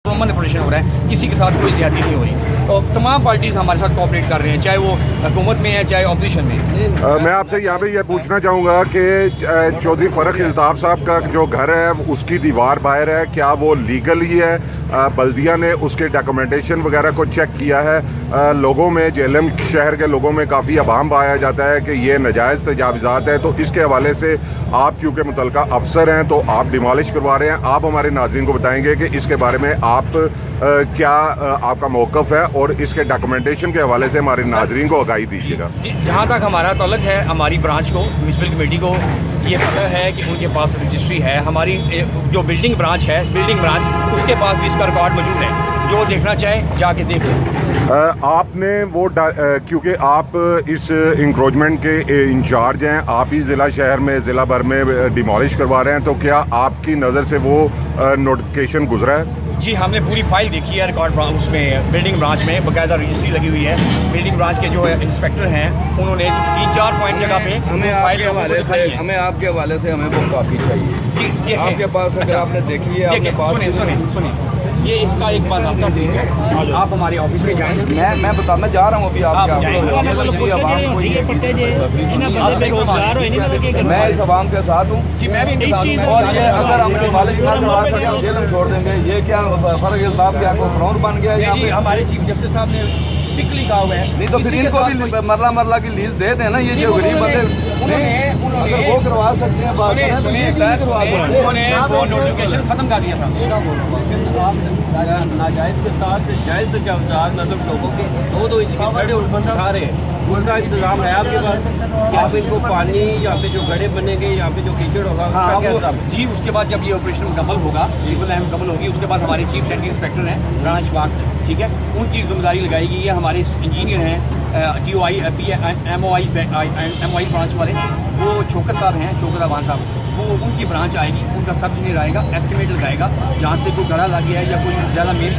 अमन operation हो रहा है, किसी के साथ कोई ज्यादती नहीं हो रही और तमाम पार्टीज हमारे साथ कोऑपरेट कर रहे हैं, चाहे वो हुकूमत में है चाहे ऑपोजिशन में है। मैं आपसे यहाँ पे ये पूछना चाहूँगा कि चौधरी फ़रख इल्ताफ़ साहब का जो घर है उसकी दीवार बाहर है, क्या वो लीगल ही है? बल्दिया ने उसके डॉक्यूमेंटेशन वगैरह को चेक किया है? लोगों में जेलम शहर के लोगों में काफ़ी अभाम पाया जाता है कि ये नाजायज़ तजावज़ात है, तो इसके हवाले से आप क्योंकि मुतलका अफसर हैं तो आप डिमॉलिश करवा रहे हैं, आप हमारे नाज़रीन को बताएंगे कि इसके बारे में आप क्या आपका मौक़िफ़ है और इसके डॉक्यूमेंटेशन के हवाले से हमारे नाज़रीन को आगाही दीजिएगा। जहाँ तक हमारा ताल्लुक है, हमारी ब्रांच को म्यूनसिपल कमेटी को ये पता है कि उनके पास रजिस्ट्री है। हमारी जो बिल्डिंग ब्रांच है, बिल्डिंग ब्रांच, उसके पास भी इसका रिकॉर्ड मौजूद है, जो देखना चाहे जाके देख लें। आपने वो क्योंकि आप इस इंक्रोचमेंट के इंचार्ज हैं, आप ही ज़िला शहर में ज़िला भर में डिमॉलिश करवा रहे हैं, तो क्या आपकी नज़र से वो नोटिफिकेशन गुजरा है? जी, हमने पूरी फाइल देखी है, रिकॉर्ड उसमें बिल्डिंग ब्रांच में बाकायदा रजिस्ट्री लगी हुई है। बिल्डिंग ब्रांच के जो इंस्पेक्टर हैं उन्होंने 3-4 पॉइंट जगह पे हमें आपके हवाले से हमें वो कॉपी चाहिए जी, आपके पास। अगर आपने देखी है आपके पास, सुनिए ये इसका एक बाज़ाब्ता तरीका है, आप हमारे ऑफिस में जाएं। मैं बताना जा रहा हूँ अभी मैं इस आवाम के साथ हूँ जी, मैं भी और ये अगर हम डिमॉलिश ना करवा सके हम जेल में छोड़ देंगे। ये क्या फर्क इल्ताफ क्या को फ्रॉड बन गया यहाँ पे? हमारे चीफ जस्टिस साहब ने स्ट्रिक्टली कहा हुआ है। नहीं तो फिर इनको भी मरला की लीज दे देना। ये जो गरीब बंदे अगर वो करवा सकते हैं बात है तो ये क्यों करवा सकते हैं? उन्होंने वो नोटिफिकेशन खत्म कर दिया था। नाजायज के साथ जायज तजावुज़ात मतलब लोगों के दो इंच के गड्ढे उठा रहे हैं, उसका इंतजाम है आपके पास? क्या आप इनको पानी यहाँ पे जो गड्ढे बनेंगे, यहाँ पे जो कीचड़ होगा, उसका क्या इंतजाम है? जी, उसके बाद जब ये ऑपरेशन मुकम्मल होगा, सिविल लाइन मुकम्मल होगी, उसके बाद हमारे चीफ सेक्रेटरी इंस्पेक्टर हैं ब्रांच वाक, ठीक है, उनकी जिम्मेदारी लगाएगी। ये हमारे इंजीनियर हैं TOI MOI ब्रांच वाले, वो शौकत साहब हैं, शौकत अवान साहब, वो उनकी ब्रांच आएगी, उनका सब इंजीनियर आएगा, एस्टिमेट लगाएगा, जहाँ से कोई गड़ा लग गया है या कोई ज़्यादा मेन